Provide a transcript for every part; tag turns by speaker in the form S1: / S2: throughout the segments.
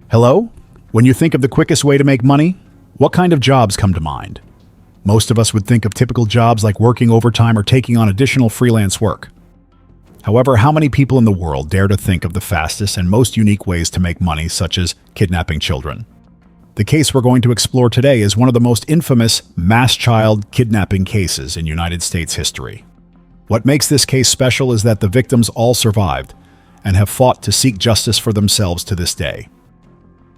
S1: Hello? When you think of the quickest way to make money, what kind of jobs come to mind? Most of us would think of typical jobs like working overtime or taking on additional freelance work. However, how many people in the world dare to think of the fastest and most unique ways to make money, such as kidnapping children? The case we're going to explore today is one of the most infamous mass child kidnapping cases in United States history. What makes this case special is that the victims all survived and have fought to seek justice for themselves to this day.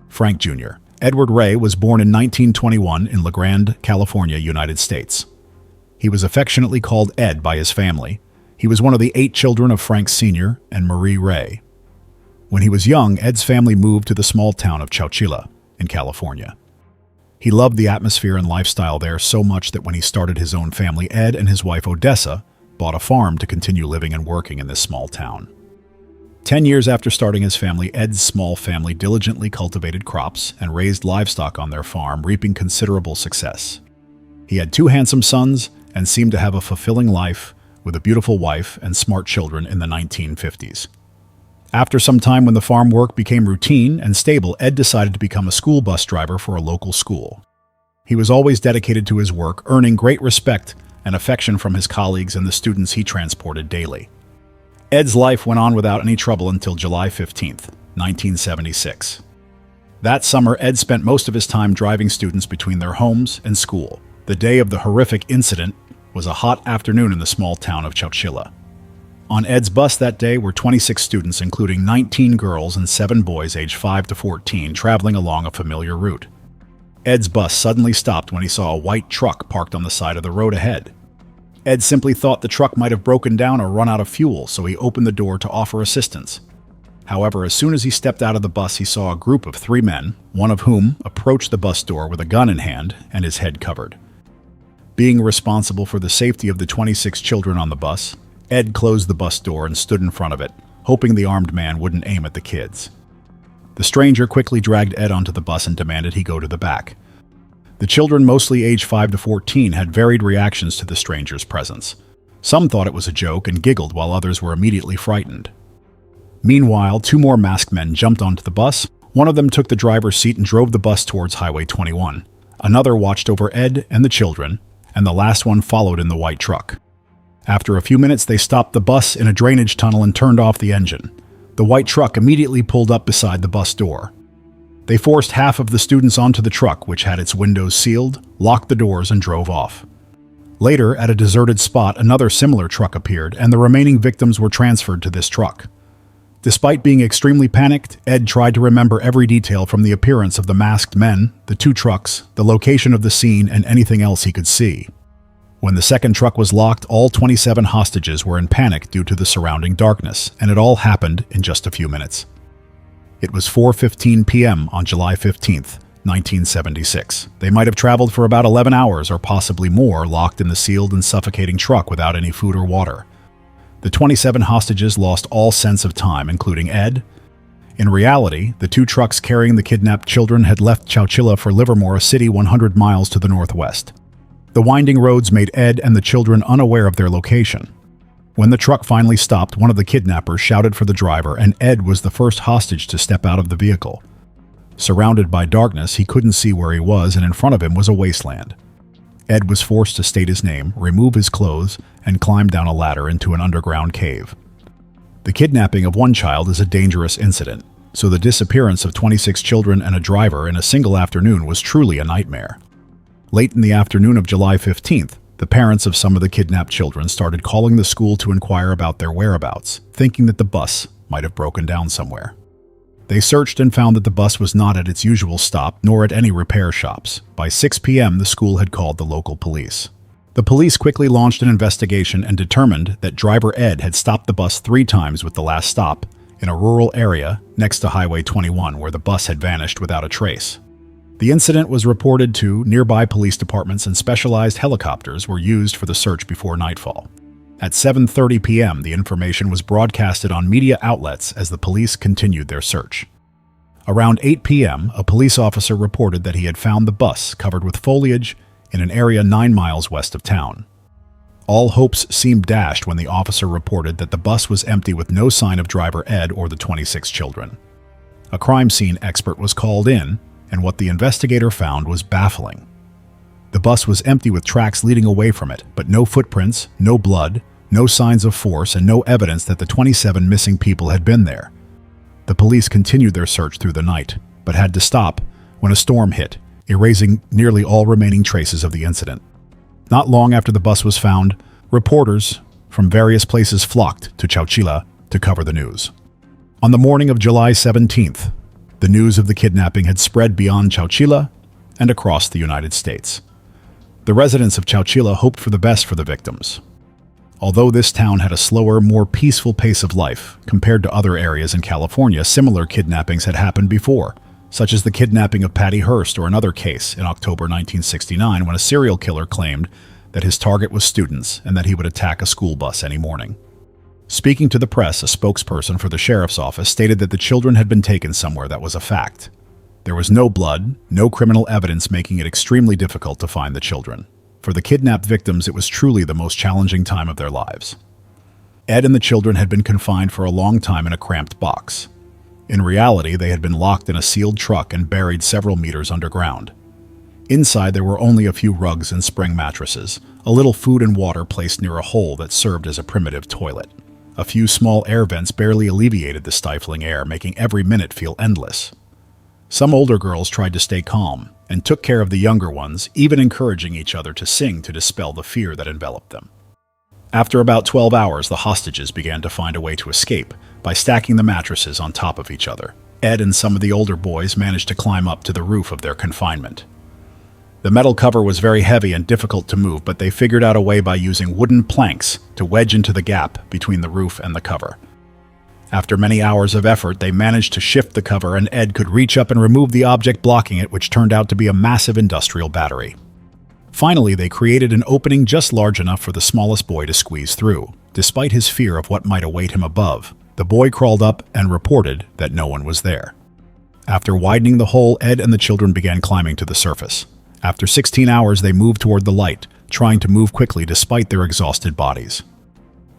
S1: Frank Jr. Edward Ray was born in 1921 in La Grande, California, United States. He was affectionately called Ed by his family. He was one of the 8 children of Frank Sr. and Marie Ray. When he was young, Ed's family moved to the small town of Chowchilla in California. He loved the atmosphere and lifestyle there so much that when he started his own family, Ed and his wife Odessa bought a farm to continue living and working in this small town. 10 years after starting his family, Ed's small family diligently cultivated crops and raised livestock on their farm, reaping considerable success. He had 2 handsome sons and seemed to have a fulfilling life with a beautiful wife and smart children in the 1950s. After some time, when the farm work became routine and stable, Ed decided to become a school bus driver for a local school. He was always dedicated to his work, earning great respect and affection from his colleagues and the students he transported daily. Ed's life went on without any trouble until July 15, 1976. That summer, Ed spent most of his time driving students between their homes and school. The day of the horrific incident was a hot afternoon in the small town of Chowchilla. On Ed's bus that day were 26 students, including 19 girls and 7 boys aged 5 to 14, traveling along a familiar route. Ed's bus suddenly stopped when he saw a white truck parked on the side of the road ahead. Ed simply thought the truck might have broken down or run out of fuel, so he opened the door to offer assistance. However, as soon as he stepped out of the bus, he saw a group of 3 men, one of whom approached the bus door with a gun in hand and his head covered. Being responsible for the safety of the 26 children on the bus, Ed closed the bus door and stood in front of it, hoping the armed man wouldn't aim at the kids. The stranger quickly dragged Ed onto the bus and demanded he go to the back. The children, mostly aged 5 to 14, had varied reactions to the stranger's presence. Some thought it was a joke and giggled, while others were immediately frightened. Meanwhile, 2 more masked men jumped onto the bus. One of them took the driver's seat and drove the bus towards Highway 21. Another watched over Ed and the children, and the last one followed in the white truck. After a few minutes, they stopped the bus in a drainage tunnel and turned off the engine. The white truck immediately pulled up beside the bus door. They forced half of the students onto the truck, which had its windows sealed, locked the doors, and drove off. Later, at a deserted spot, another similar truck appeared, and the remaining victims were transferred to this truck. Despite being extremely panicked, Ed tried to remember every detail, from the appearance of the masked men, the 2 trucks, the location of the scene, and anything else he could see. When the second truck was locked, all 27 hostages were in panic due to the surrounding darkness, and it all happened in just a few minutes. It was 4:15 p.m. on July 15, 1976. They might have traveled for about 11 hours or possibly more, locked in the sealed and suffocating truck without any food or water. The 27 hostages lost all sense of time, including Ed. In reality, the 2 trucks carrying the kidnapped children had left Chowchilla for Livermore, a city 100 miles to the northwest. The winding roads made Ed and the children unaware of their location. When the truck finally stopped, one of the kidnappers shouted for the driver, and Ed was the first hostage to step out of the vehicle. Surrounded by darkness, he couldn't see where he was, and in front of him was a wasteland. Ed was forced to state his name, remove his clothes, and climb down a ladder into an underground cave. The kidnapping of one child is a dangerous incident, so the disappearance of 26 children and a driver in a single afternoon was truly a nightmare. Late in the afternoon of July 15th, the parents of some of the kidnapped children started calling the school to inquire about their whereabouts, thinking that the bus might have broken down somewhere. They searched and found that the bus was not at its usual stop, nor at any repair shops. By 6 p.m., the school had called the local police. The police quickly launched an investigation and determined that driver Ed had stopped the bus 3 times, with the last stop in a rural area next to Highway 21, where the bus had vanished without a trace. The incident was reported to nearby police departments, and specialized helicopters were used for the search before nightfall. At 7:30 p.m., the information was broadcasted on media outlets as the police continued their search. Around 8 p.m., a police officer reported that he had found the bus covered with foliage in an area 9 miles west of town. All hopes seemed dashed when the officer reported that the bus was empty, with no sign of driver Ed or the 26 children. A crime scene expert was called in, and what the investigator found was baffling. The bus was empty with tracks leading away from it, but no footprints, no blood, no signs of force, and no evidence that the 27 missing people had been there. The police continued their search through the night, but had to stop when a storm hit, erasing nearly all remaining traces of the incident. Not long after the bus was found, reporters from various places flocked to Chowchilla to cover the news. On the morning of July 17th, the news of the kidnapping had spread beyond Chowchilla and across the United States. The residents of Chowchilla hoped for the best for the victims. Although this town had a slower, more peaceful pace of life compared to other areas in California, similar kidnappings had happened before, such as the kidnapping of Patty Hearst or another case in October 1969 when a serial killer claimed that his target was students and that he would attack a school bus any morning. Speaking to the press, a spokesperson for the sheriff's office stated that the children had been taken somewhere that was a fact. There was no blood, no criminal evidence, making it extremely difficult to find the children. For the kidnapped victims, it was truly the most challenging time of their lives. Ed and the children had been confined for a long time in a cramped box. In reality, they had been locked in a sealed truck and buried several meters underground. Inside, there were only a few rugs and spring mattresses, a little food and water placed near a hole that served as a primitive toilet. A few small air vents barely alleviated the stifling air, making every minute feel endless. Some older girls tried to stay calm and took care of the younger ones, even encouraging each other to sing to dispel the fear that enveloped them. After about 12 hours, the hostages began to find a way to escape by stacking the mattresses on top of each other. Ed and some of the older boys managed to climb up to the roof of their confinement. The metal cover was very heavy and difficult to move, but they figured out a way by using wooden planks to wedge into the gap between the roof and the cover. After many hours of effort, they managed to shift the cover, and Ed could reach up and remove the object blocking it, which turned out to be a massive industrial battery. Finally, they created an opening just large enough for the smallest boy to squeeze through. Despite his fear of what might await him above, the boy crawled up and reported that no one was there. After widening the hole, Ed and the children began climbing to the surface. After 16 hours, they moved toward the light, trying to move quickly despite their exhausted bodies.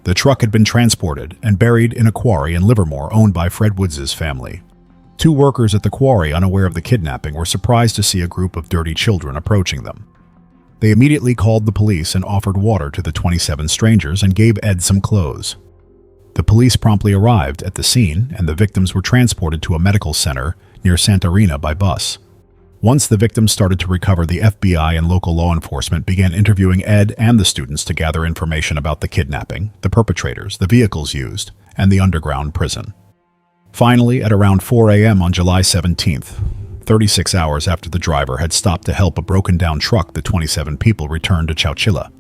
S1: The truck had been transported and buried in a quarry in Livermore owned by Fred Woods' family. Two workers at the quarry, unaware of the kidnapping, were surprised to see a group of dirty children approaching them. They immediately called the police and offered water to the 27 strangers and gave Ed some clothes. The police promptly arrived at the scene, and the victims were transported to a medical center near Santarina by bus. Once the victims started to recover, the FBI and local law enforcement began interviewing Ed and the students to gather information about the kidnapping, the perpetrators, the vehicles used, and the underground prison. Finally, at around 4 a.m. on July 17th, 36 hours after the driver had stopped to help a broken-down truck, the 27 people returned to Chowchilla.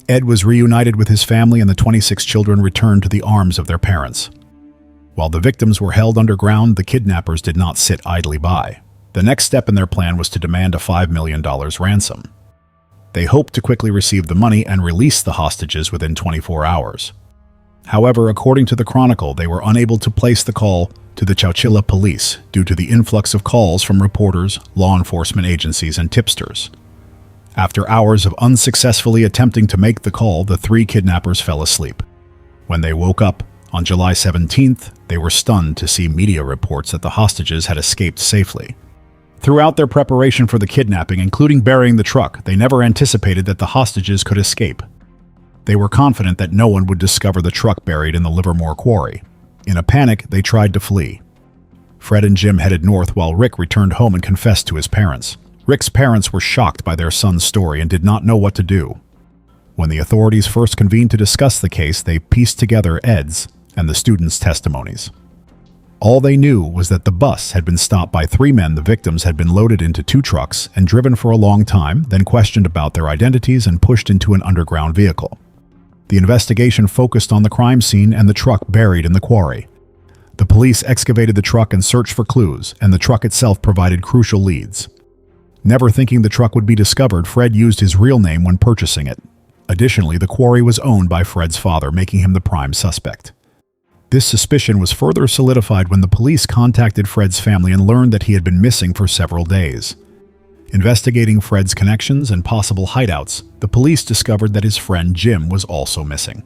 S1: Ed was reunited with his family, and the 26 children returned to the arms of their parents. While the victims were held underground, the kidnappers did not sit idly by. The next step in their plan was to demand a $5 million ransom. They hoped to quickly receive the money and release the hostages within 24 hours. However, according to the Chronicle, they were unable to place the call to the Chowchilla police due to the influx of calls from reporters, law enforcement agencies, and tipsters. After hours of unsuccessfully attempting to make the call, the three kidnappers fell asleep. When they woke up on July 17th, they were stunned to see media reports that the hostages had escaped safely. Throughout their preparation for the kidnapping, including burying the truck, they never anticipated that the hostages could escape. They were confident that no one would discover the truck buried in the Livermore quarry. In a panic, they tried to flee. Fred and Jim headed north while Rick returned home and confessed to his parents. Rick's parents were shocked by their son's story and did not know what to do. When the authorities first convened to discuss the case, they pieced together Ed's and the students' testimonies. All they knew was that the bus had been stopped by three men. The victims had been loaded into two trucks and driven for a long time, then questioned about their identities and pushed into an underground vehicle. The investigation focused on the crime scene and the truck buried in the quarry. The police excavated the truck and searched for clues, and the truck itself provided crucial leads. Never thinking the truck would be discovered, Fred used his real name when purchasing it. Additionally, the quarry was owned by Fred's father, making him the prime suspect. This suspicion was further solidified when the police contacted Fred's family and learned that he had been missing for several days. Investigating Fred's connections and possible hideouts, the police discovered that his friend Jim was also missing.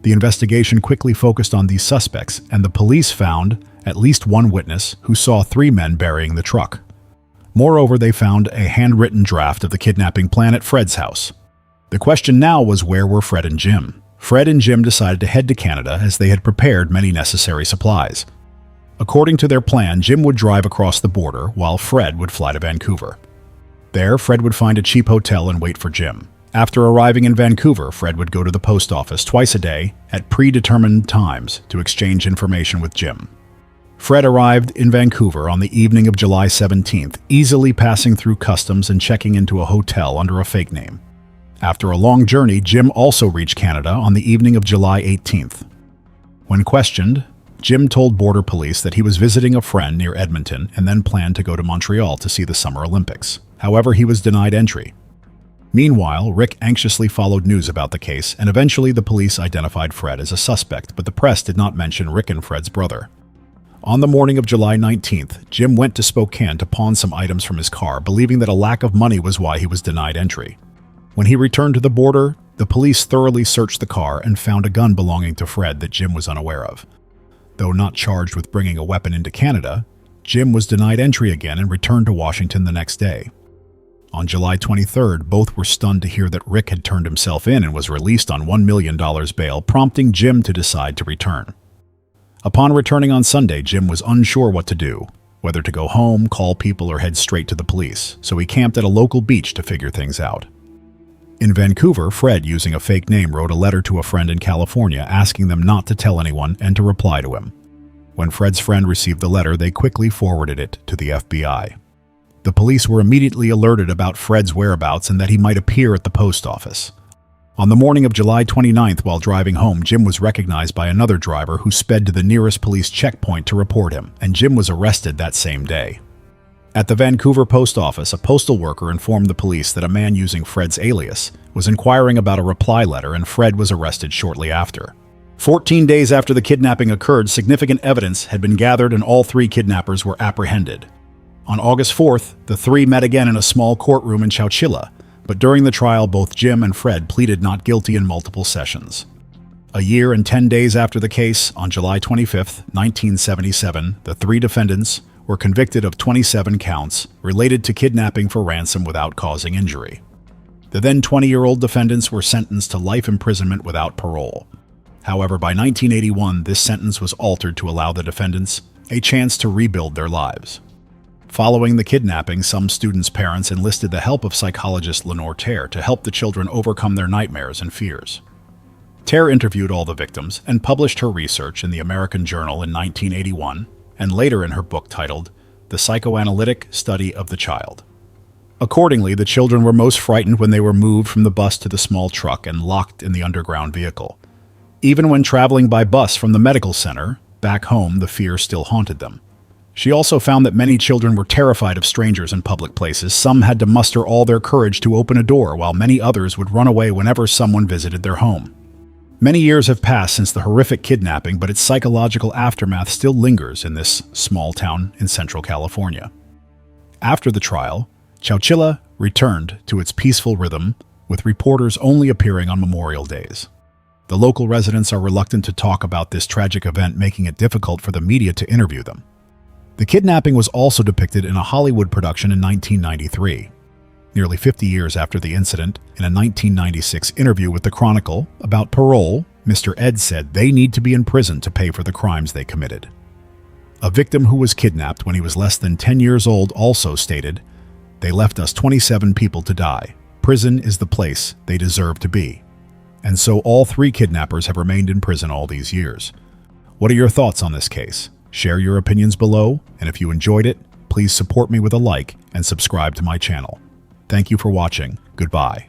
S1: The investigation quickly focused on these suspects, and the police found at least one witness who saw 3 men burying the truck. Moreover, they found a handwritten draft of the kidnapping plan at Fred's house. The question now was, where were Fred and Jim? Fred and Jim decided to head to Canada as they had prepared many necessary supplies. According to their plan, Jim would drive across the border while Fred would fly to Vancouver. There, Fred would find a cheap hotel and wait for Jim. After arriving in Vancouver, Fred would go to the post office twice a day at predetermined times to exchange information with Jim. Fred arrived in Vancouver on the evening of July 17th, easily passing through customs and checking into a hotel under a fake name. After a long journey, Jim also reached Canada on the evening of July 18th. When questioned, Jim told border police that he was visiting a friend near Edmonton and then planned to go to Montreal to see the Summer Olympics. However, he was denied entry. Meanwhile, Rick anxiously followed news about the case, and eventually the police identified Fred as a suspect, but the press did not mention Rick and Fred's brother. On the morning of July 19th, Jim went to Spokane to pawn some items from his car, believing that a lack of money was why he was denied entry. When he returned to the border, the police thoroughly searched the car and found a gun belonging to Fred that Jim was unaware of. Though not charged with bringing a weapon into Canada, Jim was denied entry again and returned to Washington the next day. On July 23rd, both were stunned to hear that Rick had turned himself in and was released on $1 million bail, prompting Jim to decide to return. Upon returning on Sunday, Jim was unsure what to do, whether to go home, call people, or head straight to the police, so he camped at a local beach to figure things out. In Vancouver, Fred, using a fake name, wrote a letter to a friend in California asking them not to tell anyone and to reply to him. When Fred's friend received the letter, they quickly forwarded it to the FBI. The police were immediately alerted about Fred's whereabouts and that he might appear at the post office. On the morning of July 29th, while driving home, Jim was recognized by another driver who sped to the nearest police checkpoint to report him, and Jim was arrested that same day. At the Vancouver post office, a postal worker informed the police that a man using Fred's alias was inquiring about a reply letter, and Fred was arrested shortly after. 14 days after the kidnapping occurred, significant evidence had been gathered and all 3 kidnappers were apprehended. On August 4th, the 3 met again in a small courtroom in Chowchilla, but during the trial, both Jim and Fred pleaded not guilty in multiple sessions. A year and 10 days after the case, on July 25th, 1977, the 3 defendants were convicted of 27 counts related to kidnapping for ransom without causing injury. The then 20-year-old defendants were sentenced to life imprisonment without parole. However, by 1981, this sentence was altered to allow the defendants a chance to rebuild their lives. Following the kidnapping, some students' parents enlisted the help of psychologist Lenore Terre to help the children overcome their nightmares and fears. Terre interviewed all the victims and published her research in the American Journal in 1981, and later in her book titled The Psychoanalytic Study of the Child. Accordingly, the children were most frightened when they were moved from the bus to the small truck and locked in the underground vehicle. Even when traveling by bus from the medical center back home, the fear still haunted them. She also found that many children were terrified of strangers in public places. Some had to muster all their courage to open a door, while many others would run away whenever someone visited their home. Many years have passed since the horrific kidnapping, but its psychological aftermath still lingers in this small town in Central California. After the trial, Chowchilla returned to its peaceful rhythm, with reporters only appearing on Memorial Days. The local residents are reluctant to talk about this tragic event, making it difficult for the media to interview them. The kidnapping was also depicted in a Hollywood production in 1993. Nearly 50 years after the incident, in a 1996 interview with the Chronicle about parole, Mr. Ed said they need to be in prison to pay for the crimes they committed. A victim who was kidnapped when he was less than 10 years old also stated, "They left us 27 people to die. Prison is the place they deserve to be." And so all 3 kidnappers have remained in prison all these years. What are your thoughts on this case? Share your opinions below, and if you enjoyed it, please support me with a like and subscribe to my channel. Thank you for watching. Goodbye.